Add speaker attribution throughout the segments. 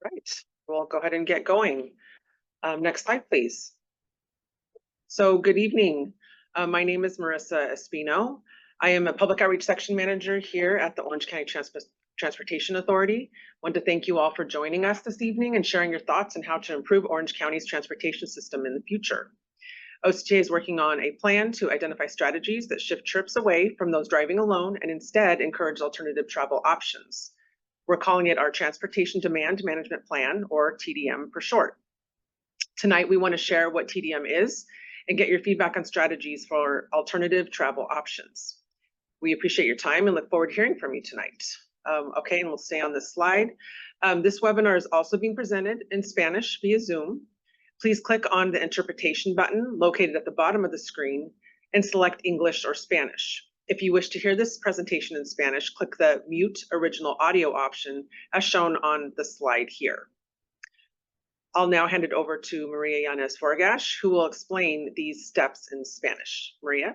Speaker 1: Right, we'll go ahead and get going. Next slide, please. So good evening. My name is Marissa Espino. I am a public outreach section manager here at the Orange County Transportation Authority. I want to thank you all for joining us this evening and sharing your thoughts on how to improve Orange County's transportation system in the future. OCTA is working on a plan to identify strategies that shift trips away from those driving alone and instead encourage alternative travel options. We're calling it our Transportation Demand Management Plan, or TDM for short. Tonight, we want to share what TDM is and get your feedback on strategies for alternative travel options. We appreciate your time and look forward to hearing from you tonight. Okay, and we'll stay on this slide. This webinar is also being presented in Spanish via Zoom. Please click on the interpretation button located at the bottom of the screen and select English or Spanish. If you wish to hear this presentation in Spanish, click the Mute Original Audio option as shown on the slide here. I'll now hand it over to Maria Yanez Forgash, who will explain these steps in Spanish. Maria.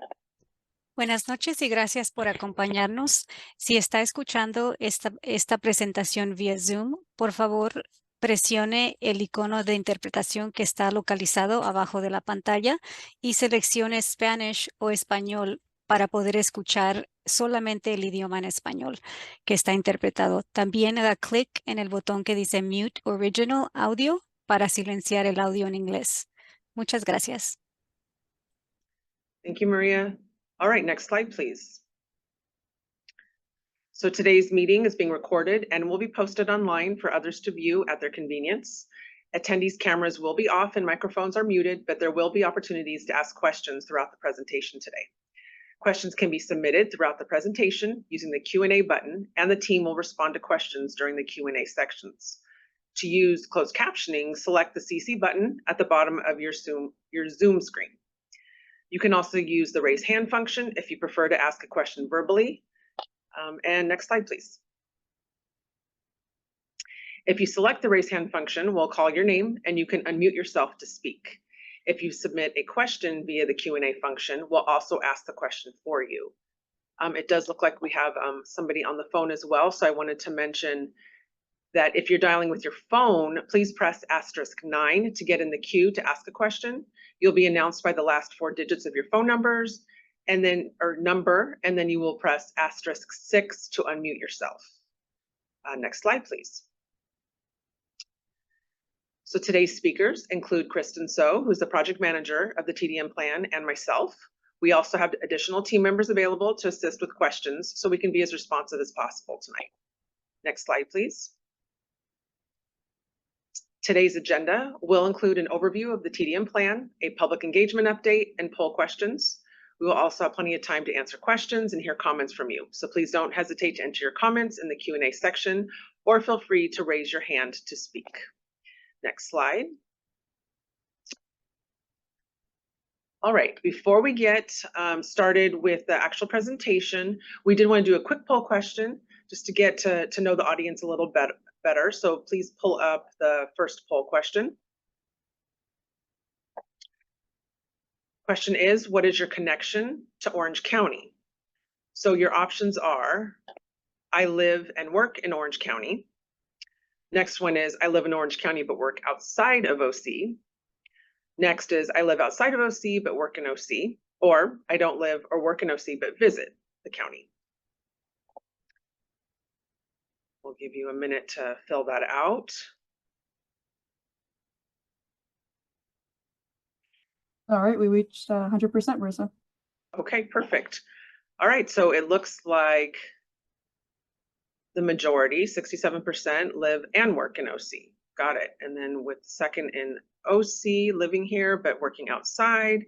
Speaker 2: Buenas noches y gracias por acompañarnos. Si está escuchando esta presentación vía Zoom, por favor, presione el icono de interpretación que está localizado abajo de la pantalla y seleccione Spanish o español para poder escuchar solamente el idioma en español que está interpretado. También haga clic en el botón que dice Mute Original Audio para silenciar el audio en inglés. Muchas gracias.
Speaker 1: Thank you, Maria. All right, next slide, please. So today's meeting is being recorded and will be posted online for others to view at their convenience. Attendees' cameras will be off and microphones are muted, but there will be opportunities to ask questions throughout the presentation today. Questions can be submitted throughout the presentation using the Q&A button, and the team will respond to questions during the Q&A sections. To use closed captioning, select the CC button at the bottom of your Zoom screen. You can also use the raise hand function if you prefer to ask a question verbally. And next slide, please. If you select the raise hand function, we'll call your name and you can unmute yourself to speak. If you submit a question via the Q&A function, we'll also ask the question for you. It does look like we have somebody on the phone as well, so I wanted to mention that if you're dialing with your phone, please press *9 to get in the queue to ask a question. You'll be announced by the last 4 digits of your phone numbers and then you will press *6 to unmute yourself. Next slide, please. So today's speakers include Kristen So, who's the project manager of the TDM plan, and myself. We also have additional team members available to assist with questions so we can be as responsive as possible tonight. Next slide, please. Today's agenda will include an overview of the TDM plan, a public engagement update, and poll questions. We will also have plenty of time to answer questions and hear comments from you. So please don't hesitate to enter your comments in the Q&A section or feel free to raise your hand to speak. Next slide. All right, before we get started with the actual presentation, we did want to do a quick poll question just to get to know the audience a little better. So please pull up the first poll question. Question is, what is your connection to Orange County? So your options are, I live and work in Orange County. Next one is, I live in Orange County but work outside of OC. Next is, I live outside of OC but work in OC. Or, I don't live or work in OC but visit the county. We'll give you a minute to fill that out.
Speaker 3: All right, we reached 100%, Marissa.
Speaker 1: Okay, perfect. All right, so it looks like the majority, 67%, live and work in OC. Got it. And then with second in OC, living here but working outside.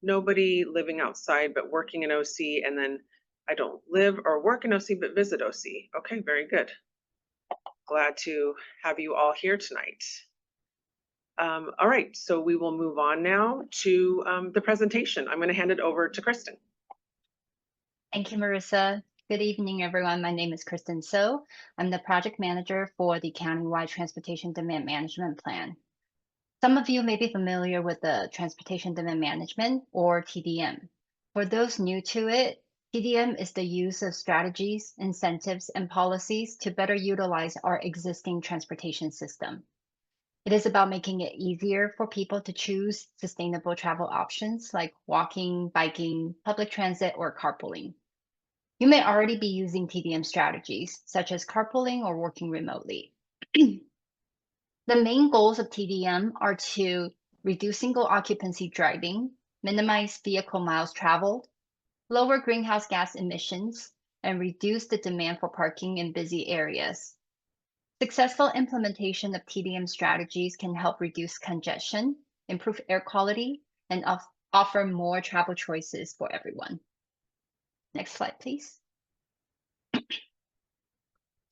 Speaker 1: Nobody living outside but working in OC. And then I don't live or work in OC but visit OC. Okay, very good. Glad to have you all here tonight. All right, so we will move on now to the presentation. I'm going to hand it over to Kristen.
Speaker 4: Thank you, Marissa. Good evening, everyone. My name is Kristen So. I'm the project manager for the Countywide Transportation Demand Management Plan. Some of you may be familiar with the Transportation Demand Management, or TDM. For those new to it, TDM is the use of strategies, incentives, and policies to better utilize our existing transportation system. It is about making it easier for people to choose sustainable travel options like walking, biking, public transit, or carpooling. You may already be using TDM strategies, such as carpooling or working remotely. The main goals of TDM are to reduce single occupancy driving, minimize vehicle miles traveled, lower greenhouse gas emissions, and reduce the demand for parking in busy areas. Successful implementation of TDM strategies can help reduce congestion, improve air quality, and offer more travel choices for everyone. Next slide, please.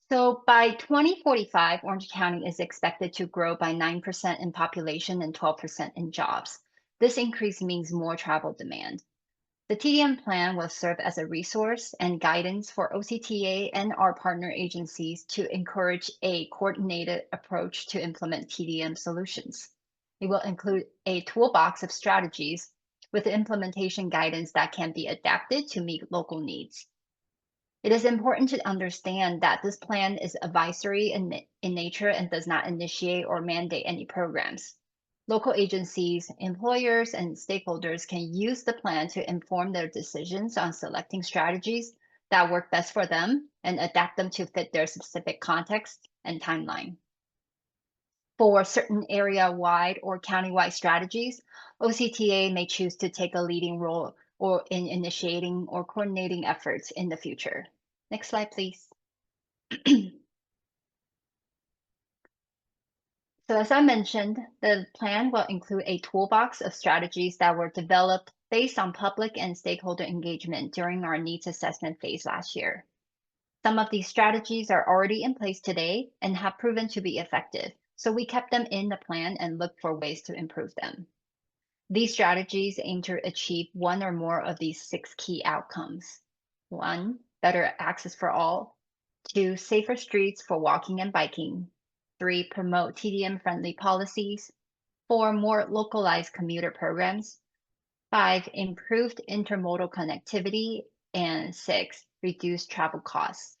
Speaker 4: So by 2045, Orange County is expected to grow by 9% in population and 12% in jobs. This increase means more travel demand. The TDM plan will serve as a resource and guidance for OCTA and our partner agencies to encourage a coordinated approach to implement TDM solutions. It will include a toolbox of strategies with implementation guidance that can be adapted to meet local needs. It is important to understand that this plan is advisory in nature and does not initiate or mandate any programs. Local agencies, employers, and stakeholders can use the plan to inform their decisions on selecting strategies that work best for them and adapt them to fit their specific context and timeline. For certain area-wide or county-wide strategies, OCTA may choose to take a leading role or in initiating or coordinating efforts in the future. Next slide, please. So as I mentioned, the plan will include a toolbox of strategies that were developed based on public and stakeholder engagement during our needs assessment phase last year. Some of these strategies are already in place today and have proven to be effective, so we kept them in the plan and looked for ways to improve them. These strategies aim to achieve one or more of these 6 key outcomes. 1, better access for all. 2, safer streets for walking and biking. 3, promote TDM-friendly policies. 4, more localized commuter programs. 5, improved intermodal connectivity. And 6, reduce travel costs.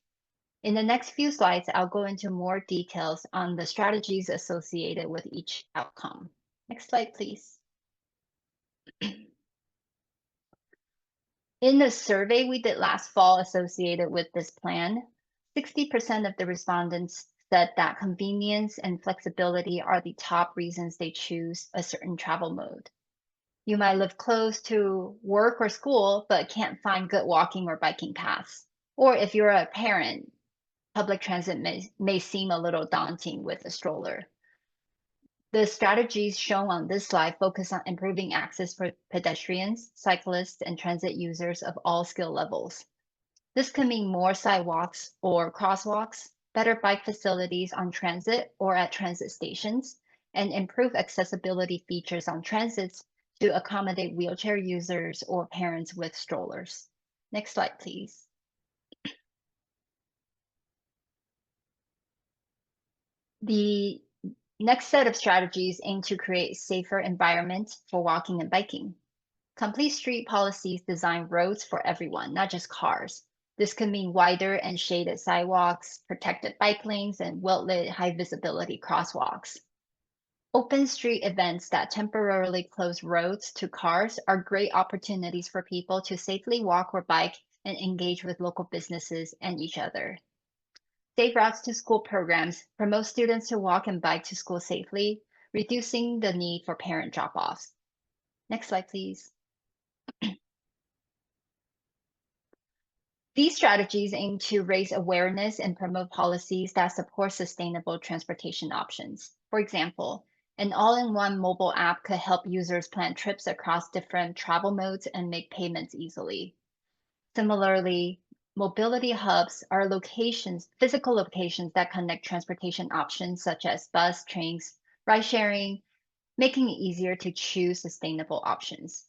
Speaker 4: In the next few slides, I'll go into more details on the strategies associated with each outcome. Next slide, please. In the survey we did last fall associated with this plan, 60% of the respondents said that convenience and flexibility are the top reasons they choose a certain travel mode. You might live close to work or school, but can't find good walking or biking paths. Or if you're a parent, public transit may seem a little daunting with a stroller. The strategies shown on this slide focus on improving access for pedestrians, cyclists, and transit users of all skill levels. This can mean more sidewalks or crosswalks, better bike facilities on transit or at transit stations, and improve accessibility features on transits to accommodate wheelchair users or parents with strollers. Next slide, please. The next set of strategies aim to create a safer environment for walking and biking. Complete street policies design roads for everyone, not just cars. This could mean wider and shaded sidewalks, protected bike lanes, and well-lit high-visibility crosswalks. Open street events that temporarily close roads to cars are great opportunities for people to safely walk or bike and engage with local businesses and each other. Safe routes to school programs promote students to walk and bike to school safely, reducing the need for parent drop-offs. Next slide, please. These strategies aim to raise awareness and promote policies that support sustainable transportation options. For example, an all-in-one mobile app could help users plan trips across different travel modes and make payments easily. Similarly, mobility hubs are physical locations that connect transportation options such as bus, trains, ride sharing, making it easier to choose sustainable options.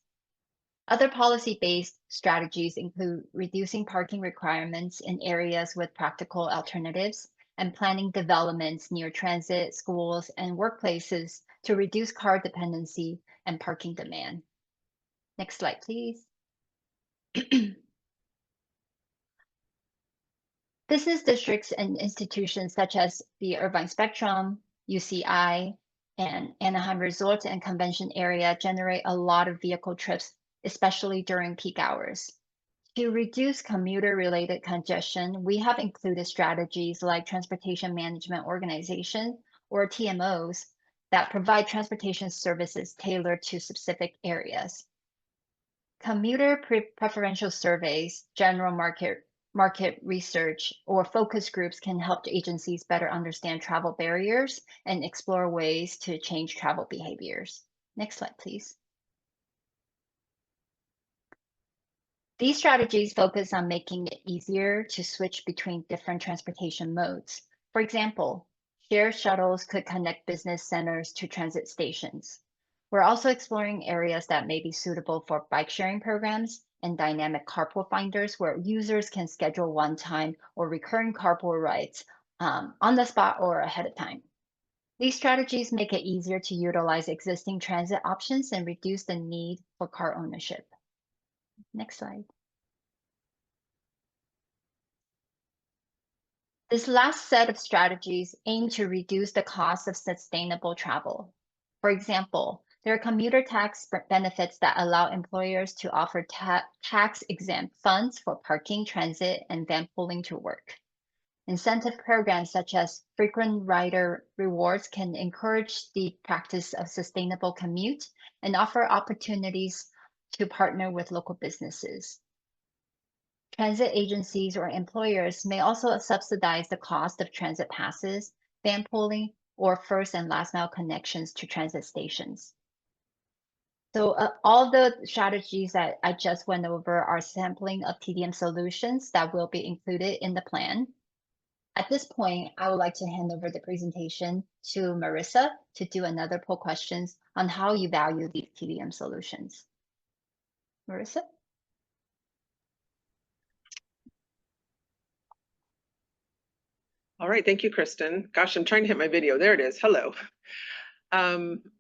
Speaker 4: Other policy-based strategies include reducing parking requirements in areas with practical alternatives and planning developments near transit, schools, and workplaces to reduce car dependency and parking demand. Next slide, please. Business districts and institutions such as the Irvine Spectrum, UCI, and Anaheim Resort and Convention Area generate a lot of vehicle trips, especially during peak hours. To reduce commuter-related congestion, we have included strategies like Transportation Management Organization, or TMOs, that provide transportation services tailored to specific areas. Commuter preferential surveys, general market research, or focus groups can help agencies better understand travel barriers and explore ways to change travel behaviors. Next slide, please. These strategies focus on making it easier to switch between different transportation modes. For example, shared shuttles could connect business centers to transit stations. We're also exploring areas that may be suitable for bike sharing programs and dynamic carpool finders where users can schedule one-time or recurring carpool rides on the spot or ahead of time. These strategies make it easier to utilize existing transit options and reduce the need for car ownership. Next slide. This last set of strategies aim to reduce the cost of sustainable travel. For example, there are commuter tax benefits that allow employers to offer tax-exempt funds for parking, transit, and van pooling to work. Incentive programs such as frequent rider rewards can encourage the practice of sustainable commute and offer opportunities to partner with local businesses. Transit agencies or employers may also subsidize the cost of transit passes, van pooling, or first and last mile connections to transit stations. So all the strategies that I just went over are sampling of TDM solutions that will be included in the plan. At this point, I would like to hand over the presentation to Marissa to do another poll questions on how you value these TDM solutions. Marissa?
Speaker 1: All right, thank you, Kristen. Gosh, I'm trying to hit my video. There it is. Hello.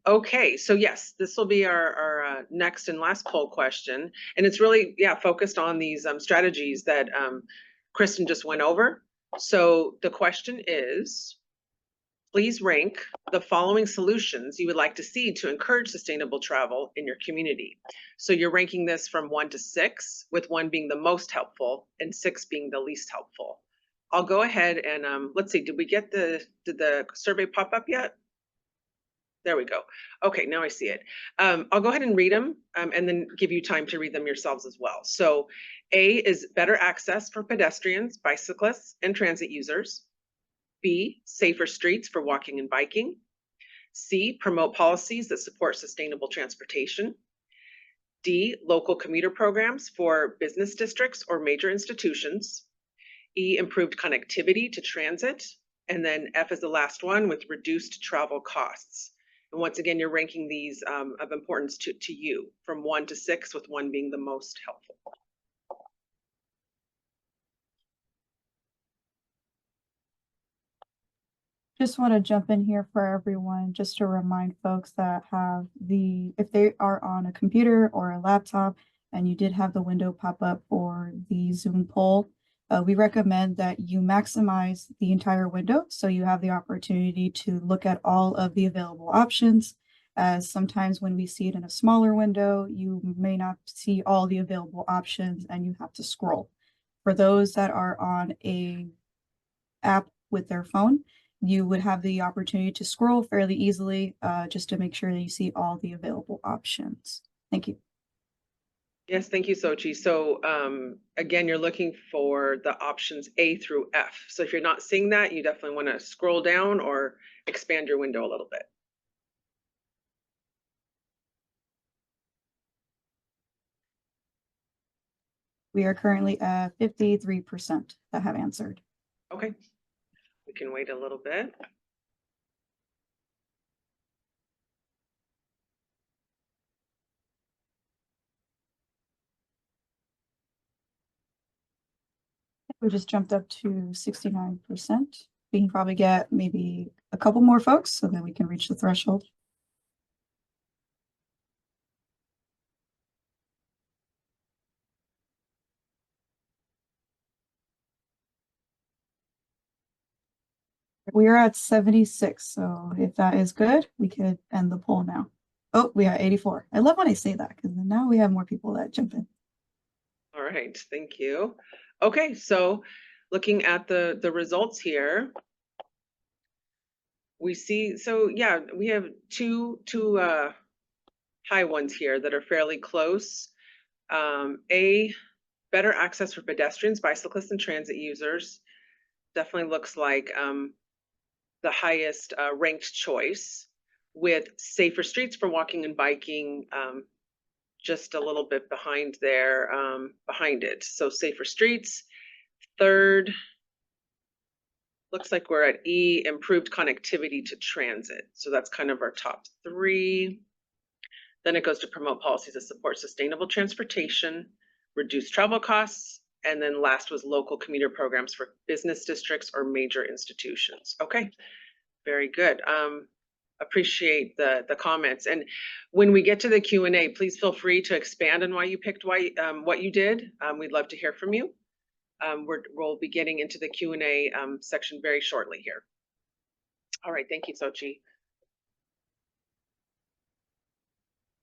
Speaker 1: Okay, so yes, this will be our next and last poll question. And it's really, focused on these strategies that Kristen just went over. So the question is, please rank the following solutions you would like to see to encourage sustainable travel in your community. So you're ranking this from 1 to 6, with 1 being the most helpful and 6 being the least helpful. I'll go ahead and let's see, did the survey pop up yet? There we go. Okay, now I see it. I'll go ahead and read them and then give you time to read them yourselves as well. So A is better access for pedestrians, bicyclists, and transit users. B, safer streets for walking and biking. C, promote policies that support sustainable transportation. D, local commuter programs for business districts or major institutions. E, improved connectivity to transit. And then F is the last one, with reduced travel costs. And once again, you're ranking these of importance to you from 1 to 6, with 1 being the most helpful.
Speaker 3: Just want to jump in here for everyone, just to remind folks that if they are on a computer or a laptop and you did have the window pop up for the Zoom poll, we recommend that you maximize the entire window so you have the opportunity to look at all of the available options, as sometimes when we see it in a smaller window, you may not see all the available options and you have to scroll. For those that are on a app with their phone, you would have the opportunity to scroll fairly easily just to make sure that you see all the available options. Thank you.
Speaker 1: Yes, thank you, Sochi. So again, you're looking for the options A through F. So if you're not seeing that, you definitely want to scroll down or expand your window a little bit.
Speaker 3: We are currently at 53% that have answered.
Speaker 1: Okay, we can wait a little bit.
Speaker 3: We just jumped up to 69%. We can probably get maybe a couple more folks so that we can reach the threshold. we are at 76. So if that is good, we could end the poll now. Oh, we are 84. I love when I say that because now we have more people that jump in.
Speaker 1: All right, thank you. Okay, so looking at the results here, we see, so yeah, we have two high ones here that are fairly close. Better access for pedestrians, bicyclists, and transit users definitely looks like the highest ranked choice, with safer streets for walking and biking just a little bit behind there, behind it. So safer streets. Third, looks like we're at E, improved connectivity to transit. So that's kind of our top three. Then it goes to promote policies that support sustainable transportation, reduce travel costs, and then last was local commuter programs for business districts or major institutions. Okay, very good. Appreciate the comments. And when we get to the Q&A, please feel free to expand on why you picked what you did. We'd love to hear from you. We'll be getting into the Q&A section very shortly here. All right, thank you, Sochi.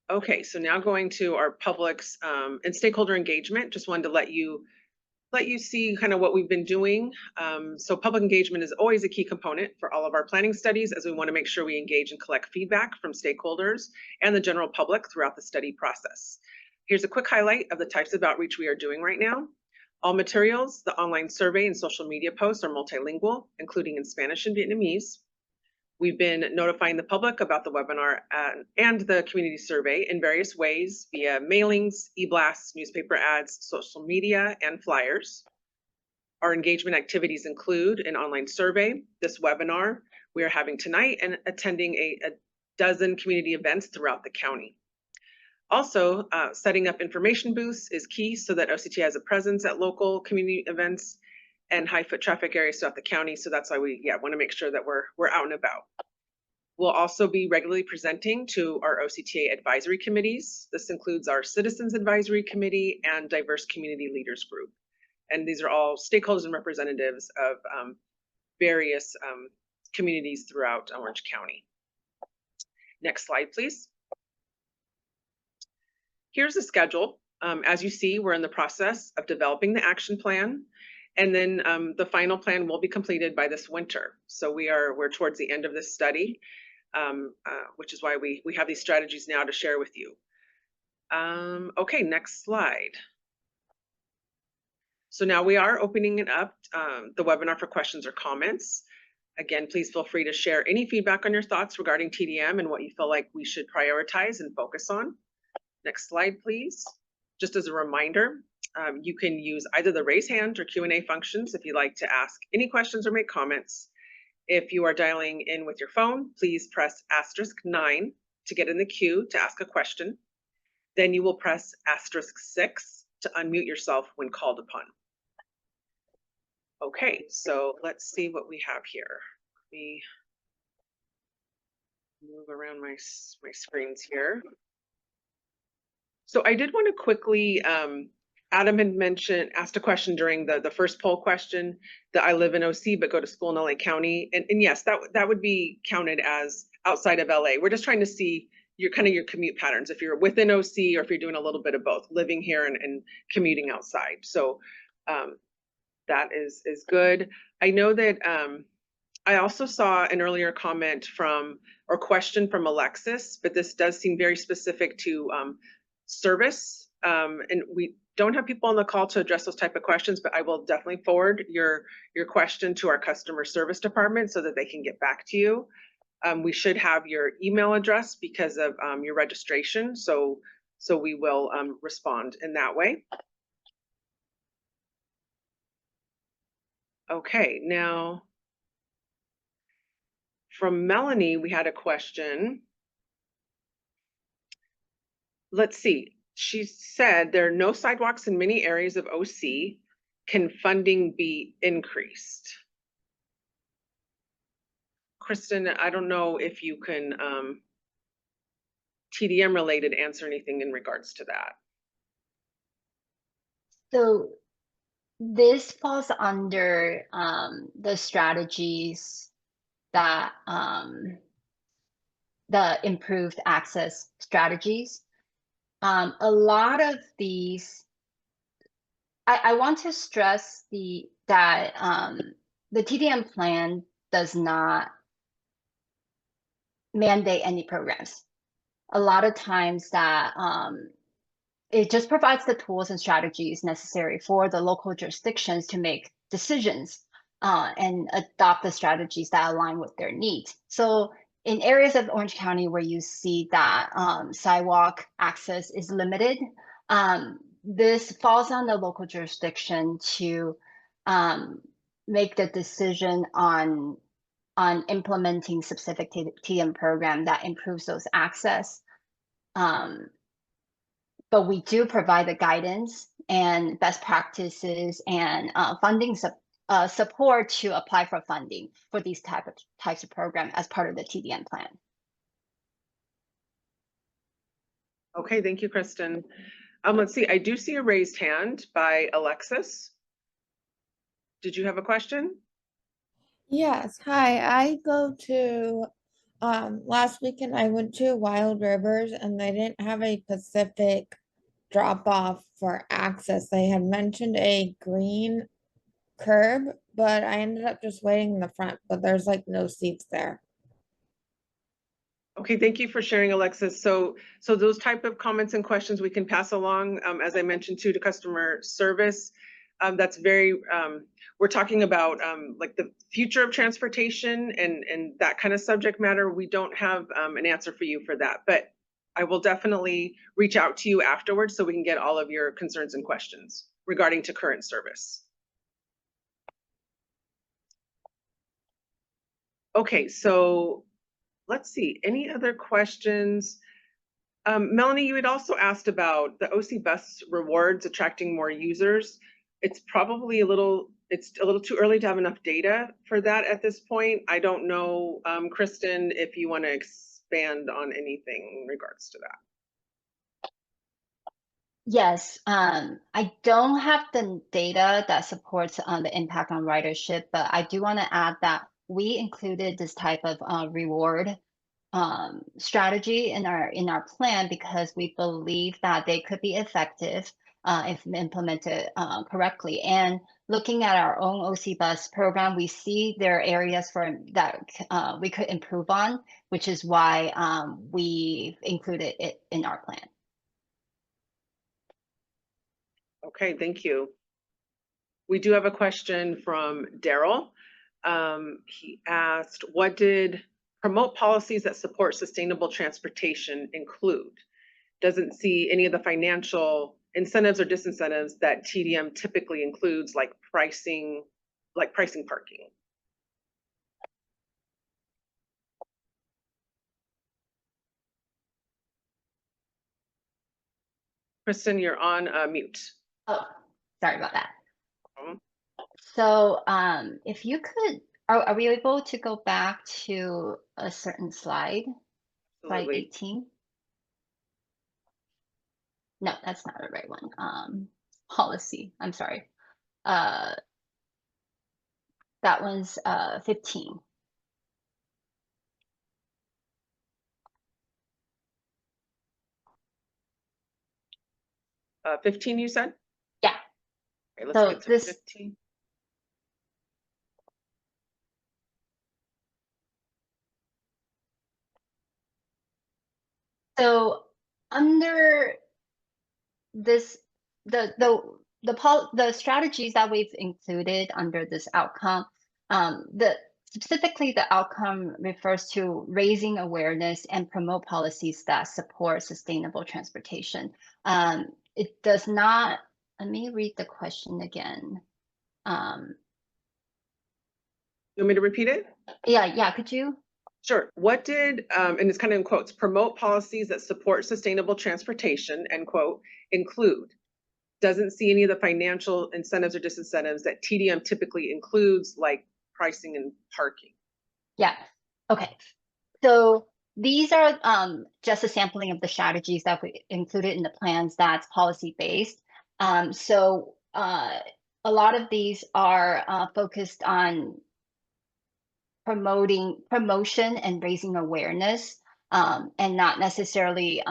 Speaker 1: Okay, so now going to our public's and stakeholder engagement. Just wanted to let you see kind of what we've been doing. So public engagement is always a key component for all of our planning studies, as we want to make sure we engage and collect feedback from stakeholders and the general public throughout the study process. Here's a quick highlight of the types of outreach we are doing right now. All materials, the online survey and social media posts are multilingual, including in Spanish and Vietnamese. We've been notifying the public about the webinar and the community survey in various ways via mailings, e-blasts, newspaper ads, social media, and flyers. Our engagement activities include an online survey, this webinar we are having tonight, and attending a dozen community events throughout the county. Also, setting up information booths is key so that OCTA has a presence at local community events and high foot traffic areas throughout the county. So that's why we want to make sure that we're out and about. We'll also be regularly presenting to our OCTA advisory committees. This includes our Citizens Advisory Committee and Diverse Community Leaders Group. And these are all stakeholders and representatives of various communities throughout Orange County. Next slide, please. Here's the schedule. As you see, we're in the process of developing the action plan. And then the final plan will be completed by this winter. So we're towards the end of this study, which is why we have these strategies now to share with you. Okay, next slide. So now we are opening it up, the webinar for questions or comments. Again, please feel free to share any feedback on your thoughts regarding TDM and what you feel like we should prioritize and focus on. Next slide, please. Just as a reminder, you can use either the raise hand or Q&A functions if you'd like to ask any questions or make comments. If you are dialing in with your phone, please press *9 to get in the queue to ask a question. Then you will press *6 to unmute yourself when called upon. Okay, so let's see what we have here. Let me move around my screens here. So I did want to quickly, Adam had asked a question during the first poll question that I live in OC but go to school in LA County. And yes, that would be counted as outside of LA. We're just trying to see your commute patterns, if you're within OC or if you're doing a little bit of both, living here and commuting outside. So that is good. I know that I also saw an earlier comment or question from Alexis, but this does seem very specific to service. And we don't have people on the call to address those type of questions, but I will definitely forward your question to our customer service department so that they can get back to you. We should have your email address because of your registration. So we will respond in that way. Okay, now from Melanie, we had a question. Let's see. She said there are no sidewalks in many areas of OC. Can funding be increased? Kristen, I don't know if you can TDM related answer anything in regards to that.
Speaker 4: So this falls under the strategies that the improved access strategies. A lot of these, I want to stress that the TDM plan does not mandate any programs. A lot of times that it just provides the tools and strategies necessary for the local jurisdictions to make decisions and adopt the strategies that align with their needs. So in areas of Orange County where you see that sidewalk access is limited, this falls on the local jurisdiction to make the decision on implementing specific TDM program that improves those access. But we do provide the guidance and best practices and funding support to apply for funding for these types of program as part of the TDM plan.
Speaker 1: Okay, thank you, Kristen. Let's see, I do see a raised hand by Alexis. Did you have a question?
Speaker 5: Yes. Hi. I go to last weekend I went to Wild Rivers and they didn't have a Pacific drop off for access. They had mentioned a green curb, but I ended up just waiting in the front, but there's like no seats there.
Speaker 1: Okay, thank you for sharing, Alexis. So those type of comments and questions we can pass along, as I mentioned, to customer service. That's very, we're talking about like the future of transportation and that kind of subject matter. We don't have an answer for you for that, but I will definitely reach out to you afterwards so we can get all of your concerns and questions regarding to current service. Okay, so let's see, any other questions? Melanie, you had also asked about the OC Bus rewards attracting more users. It's probably it's a little too early to have enough data for that at this point. I don't know, Kristen, if you want to expand on anything in regards to that.
Speaker 4: Yes, I don't have the data that supports the impact on ridership, but I do want to add that we included this type of reward strategy in our plan because we believe that they could be effective if implemented correctly. And looking at our own OC Bus program, we see there are areas that we could improve on, which is why we included it in our plan.
Speaker 1: Okay, thank you. We do have a question from Daryl. He asked, what did promote policies that support sustainable transportation include? Doesn't see any of the financial incentives or disincentives that TDM typically includes, like pricing parking. Kristen, you're on mute.
Speaker 4: Oh, sorry about that.
Speaker 1: Um,
Speaker 4: So if you could, are we able to go back to a certain slide? Slide
Speaker 1: Absolutely.
Speaker 4: 18? No, that's not the right one. Policy, I'm sorry. That one's 15.
Speaker 1: Uh, 15, you said?
Speaker 4: Yeah.
Speaker 1: Okay, let's
Speaker 4: So
Speaker 1: get to
Speaker 4: this
Speaker 1: 15.
Speaker 4: So under this, the strategies that we've included under this outcome, specifically the outcome refers to raising awareness and promote policies that support sustainable transportation. It does not, let me read the question again.
Speaker 1: You want me to repeat it?
Speaker 4: Yeah, could you?
Speaker 1: Sure. What did, and it's kind of in quotes, promote policies that support sustainable transportation, end quote, include? Doesn't see any of the financial incentives or disincentives that TDM typically includes, like pricing and parking.
Speaker 4: Yeah, okay. So these are just a sampling of the strategies that we included in the plans that's policy-based. So a lot of these are focused on promotion and raising awareness, and not necessarily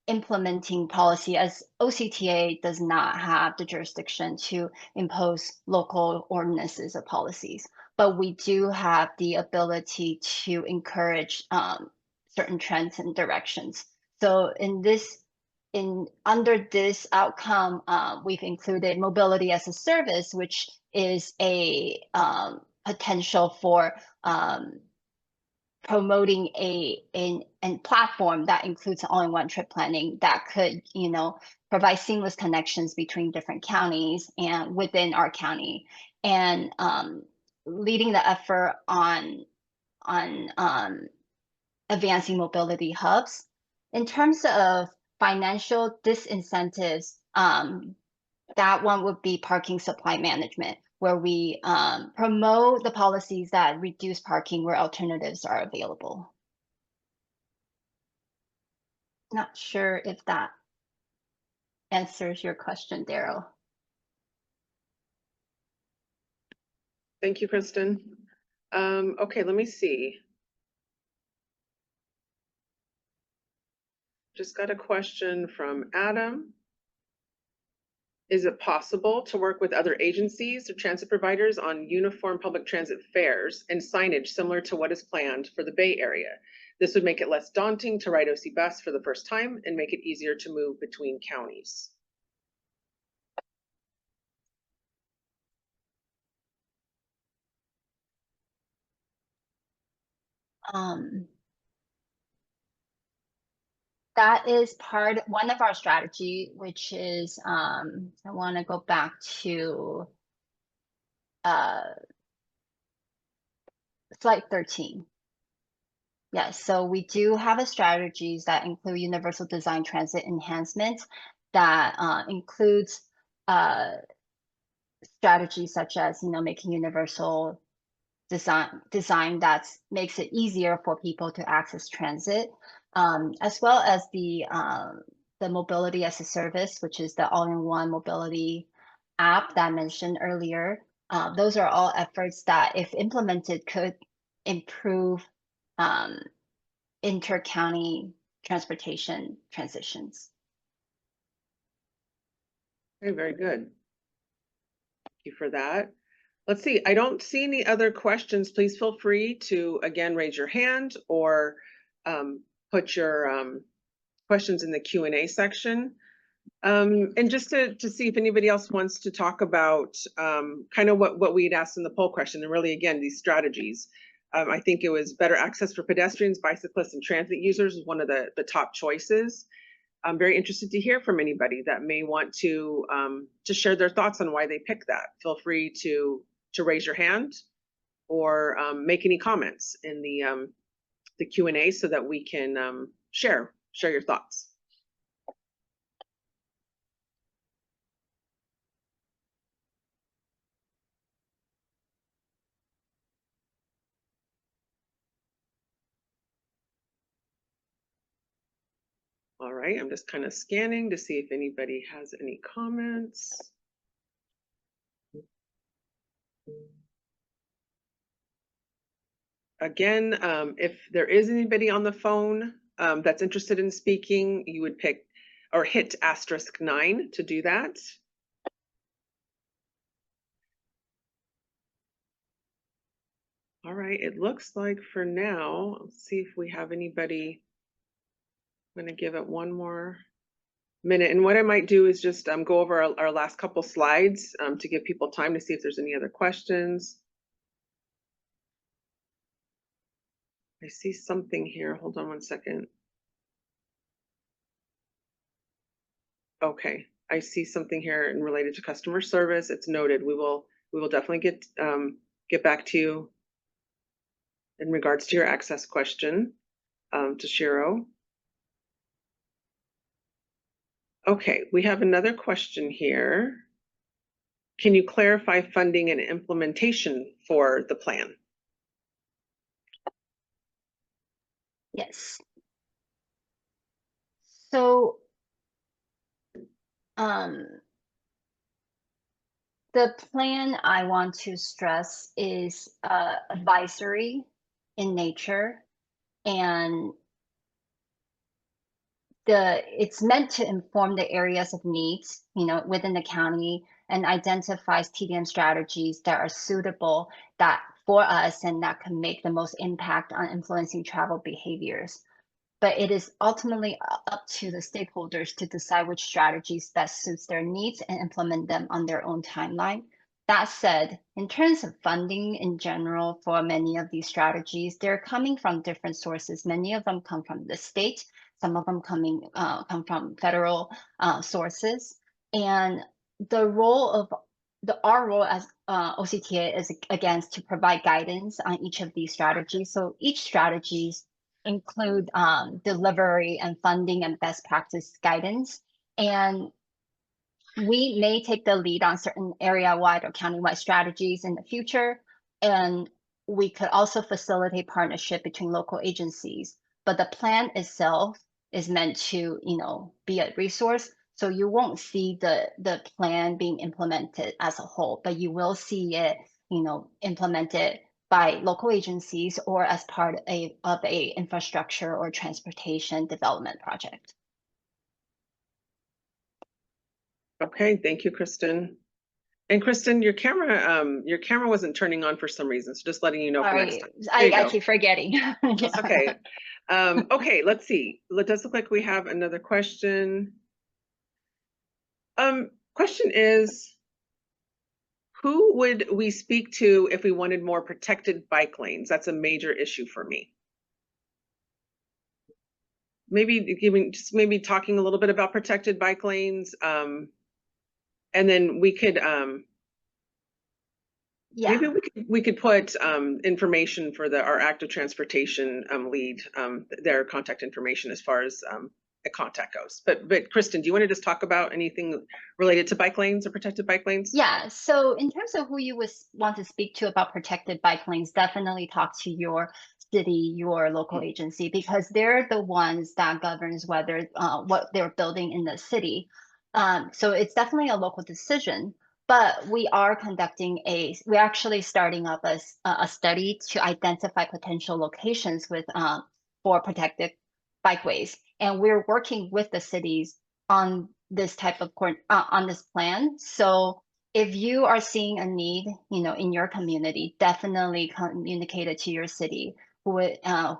Speaker 4: implementing policy, as OCTA does not have the jurisdiction to impose local ordinances or policies. But we do have the ability to encourage certain trends and directions. So under this outcome, we've included mobility as a service, which is a potential for promoting a platform that includes all-in-one trip planning that could, provide seamless connections between different counties and within our county, and leading the effort on advancing mobility hubs. In terms of financial disincentives, that one would be parking supply management, where we promote the policies that reduce parking where alternatives are available. Not sure if that answers your question, Daryl.
Speaker 1: Thank you, Kristen. Okay, let me see. Just got a question from Adam. Is it possible to work with other agencies or transit providers on uniform public transit fares and signage similar to what is planned for the Bay Area? This would make it less daunting to ride OC Bus for the first time and make it easier to move between counties.
Speaker 4: That is one of our strategy, which is, I want to go back to slide 13. Yes, so we do have a strategies that include universal design transit enhancements that includes strategies such as, making universal design that makes it easier for people to access transit, as well as the mobility as a service, which is the all-in-one mobility app that I mentioned earlier. Those are all efforts that, if implemented, could improve inter-county transportation transitions.
Speaker 1: Okay, very good. Thank you for that. Let's see, I don't see any other questions. Please feel free to, again, raise your hand or put your questions in the Q&A section. And just to see if anybody else wants to talk about kind of what we'd asked in the poll question, and really, again, these strategies. I think it was better access for pedestrians, bicyclists, and transit users is one of the top choices. I'm very interested to hear from anybody that may want to share their thoughts on why they picked that. Feel free to raise your hand or make any comments in the Q&A so that we can share your thoughts. All right, I'm just kind of scanning to see if anybody has any comments. Again, if there is anybody on the phone that's interested in speaking, you would pick or hit *9 to do that. All right, it looks like for now, let's see if we have anybody. I'm going to give it one more minute. And what I might do is just go over our last couple slides to give people time to see if there's any other questions. I see something here. Hold on one second. Okay, I see something here and related to customer service. It's noted. We will definitely get back to you in regards to your access question, to Shiro. Okay, we have another question here. Can you clarify funding and implementation for the plan?
Speaker 4: Yes. So the plan I want to stress is advisory in nature, and it's meant to inform the areas of needs, within the county, and identifies TDM strategies that are suitable for us and that can make the most impact on influencing travel behaviors. But it is ultimately up to the stakeholders to decide which strategies best suits their needs and implement them on their own timeline. That said, in terms of funding in general for many of these strategies, they're coming from different sources. Many of them come from the state, some of them come from federal sources. And our role as OCTA is, again, to provide guidance on each of these strategies. So each strategies include delivery and funding and best practice guidance. And we may take the lead on certain area-wide or county-wide strategies in the future. And we could also facilitate partnership between local agencies. But the plan itself is meant to, be a resource. So you won't see the plan being implemented as a whole, but you will see it, implemented by local agencies or as part of a infrastructure or transportation development project.
Speaker 1: Okay, thank you, Kristen. And Kristen, your camera wasn't turning on for some reason, so just letting you know for next time.
Speaker 4: I keep forgetting.
Speaker 1: That's okay. Okay, let's see. It does look like we have another question. Question is, who would we speak to if we wanted more protected bike lanes? That's a major issue for me. Maybe talking a little bit about protected bike lanes. And then we could maybe we could put information for our active transportation lead, their contact information as far as a contact goes. But Kristen, do you want to just talk about anything related to bike lanes or protected bike lanes?
Speaker 4: Yeah, so in terms of who you would want to speak to about protected bike lanes, definitely talk to your city, your local agency, because they're the ones that governs whether what they're building in the city. So it's definitely a local decision. But we're actually starting up a study to identify potential locations for protected bikeways, and we're working with the cities on this type of on this plan. So if you are seeing a need, in your community, definitely communicate it to your city, who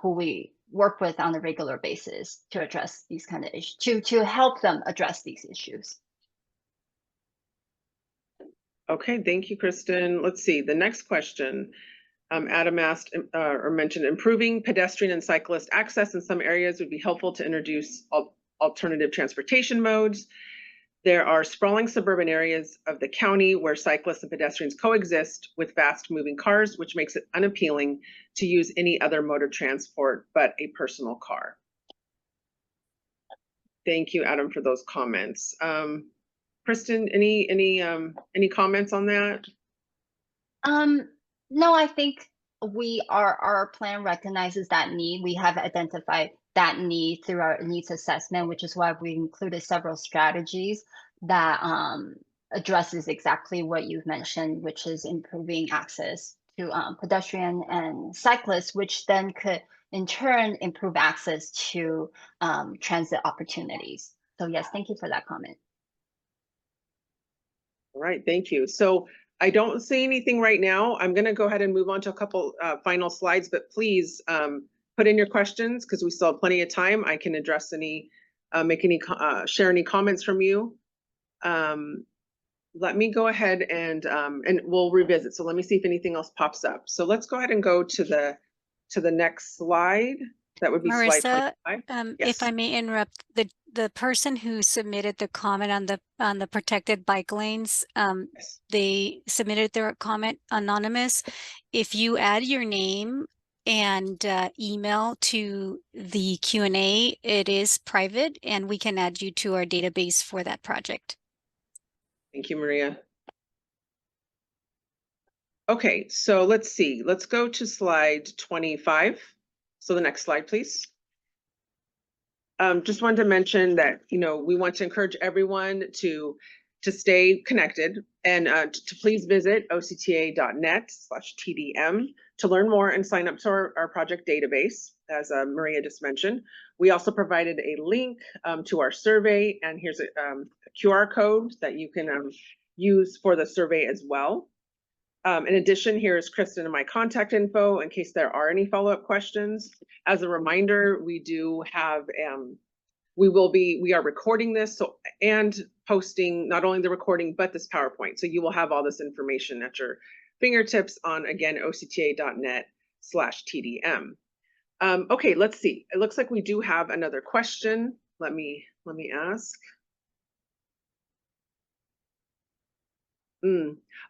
Speaker 4: we work with on a regular basis to address these kind of issues, to help them address these issues.
Speaker 1: Okay, thank you, Kristen. Let's see, the next question. Adam asked or mentioned improving pedestrian and cyclist access in some areas would be helpful to introduce alternative transportation modes. There are sprawling suburban areas of the county where cyclists and pedestrians coexist with fast moving cars, which makes it unappealing to use any other mode of transport but a personal car. Thank you, Adam, for those comments. Kristen, any comments on that?
Speaker 4: No, I think our plan recognizes that need. We have identified that need through our needs assessment, which is why we included several strategies that addresses exactly what you've mentioned, which is improving access to pedestrian and cyclists, which then could in turn improve access to transit opportunities. So yes, thank you for that comment.
Speaker 1: All right, thank you. So I don't see anything right now. I'm going to go ahead and move on to a couple final slides, but please put in your questions because we still have plenty of time. I can address share any comments from you. Let me go ahead and we'll revisit. So let me see if anything else pops up. So let's go ahead and go to the next slide. That would be
Speaker 2: Marissa,
Speaker 1: slide 25. Yes.
Speaker 2: if I may interrupt, the person who submitted the comment on the protected bike lanes,
Speaker 1: Yes.
Speaker 2: they submitted their comment anonymous. If you add your name and email to the Q&A, it is private and we can add you to our database for that project.
Speaker 1: Thank you, Maria. Okay, so let's see. Let's go to slide 25. So the next slide, please. Just wanted to mention that, we want to encourage everyone to to stay connected and to please visit octa.net/TDM to learn more and sign up to our project database, as Maria just mentioned. We also provided a link to our survey, and here's a QR code that you can use for the survey as well. In addition, here's Kristen and my contact info in case there are any follow-up questions. As a reminder, we do have, we are recording this and posting not only the recording, but this PowerPoint. So you will have all this information at your fingertips on, again, octa.net/TDM. Okay, let's see. It looks like we do have another question. Let me ask.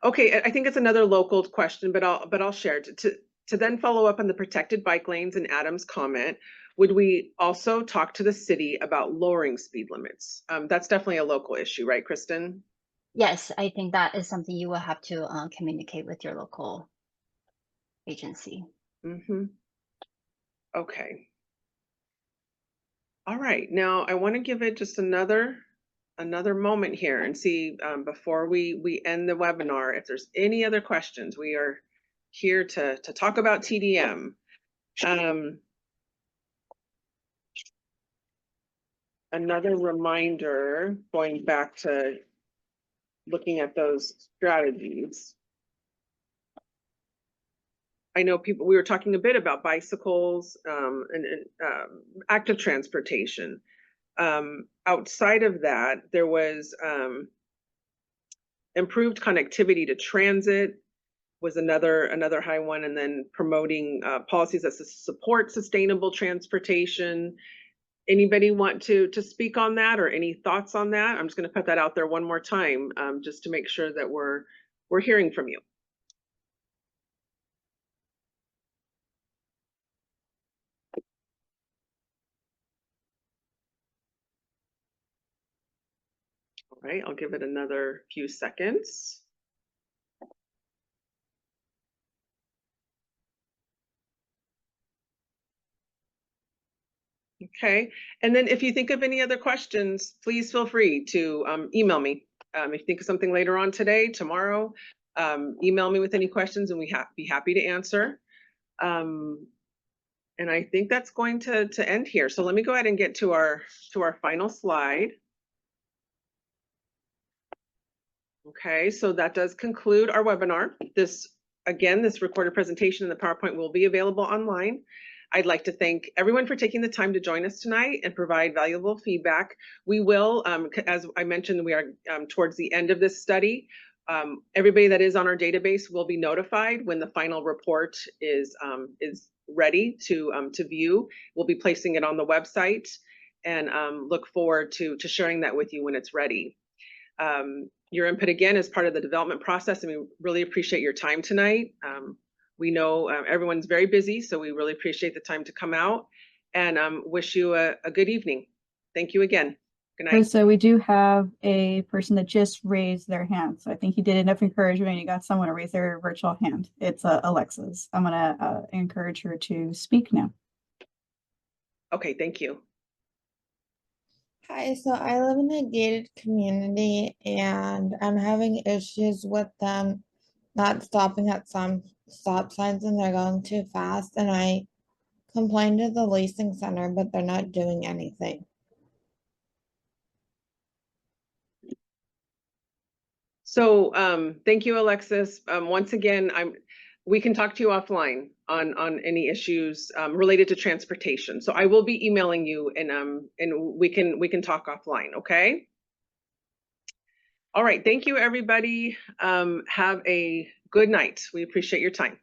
Speaker 1: Okay, I think it's another local question, but I'll share it. To then follow up on the protected bike lanes and Adam's comment, would we also talk to the city about lowering speed limits? That's definitely a local issue, right, Kristen?
Speaker 4: Yes, I think that is something you will have to communicate with your local agency.
Speaker 1: Okay. All right, now I want to give it just another moment here and see before we end the webinar if there's any other questions. We are here to talk about TDM. Another reminder, going back to looking at those strategies. I know we were talking a bit about bicycles and active transportation. Outside of that, there was improved connectivity to transit was another high one, and then promoting policies that support sustainable transportation. Anybody want to speak on that or any thoughts on that? I'm just going to put that out there one more time, just to make sure that we're hearing from you. All right, I'll give it another few seconds. Okay, and then if you think of any other questions, please feel free to email me. If you think of something later on today, tomorrow, email me with any questions and be happy to answer. And I think that's going to end here. So let me go ahead and get to our final slide. Okay, so that does conclude our webinar. This recorded presentation and the PowerPoint will be available online. I'd like to thank everyone for taking the time to join us tonight and provide valuable feedback. We will, as I mentioned, we are towards the end of this study. Everybody that is on our database will be notified when the final report is ready to view. We'll be placing it on the website and look forward to sharing that with you when it's ready. Your input again is part of the development process, and we really appreciate your time tonight. We know everyone's very busy, so we really appreciate the time to come out, and wish you a good evening. Thank you again. Good night.
Speaker 3: So we do have a person that just raised their hand. So I think you did enough encouragement. You got someone to raise their virtual hand. It's Alexis. I'm gonna encourage her to speak now.
Speaker 1: Okay, thank you.
Speaker 5: Hi, so I live in a gated community and I'm having issues with them not stopping at some stop signs and they're going too fast. And I complained to the leasing center, but they're not doing anything.
Speaker 1: So thank you, Alexis. Once again, we can talk to you offline on any issues related to transportation. So I will be emailing you and we can talk offline, okay? All right, thank you, everybody. Have a good night. We appreciate your time.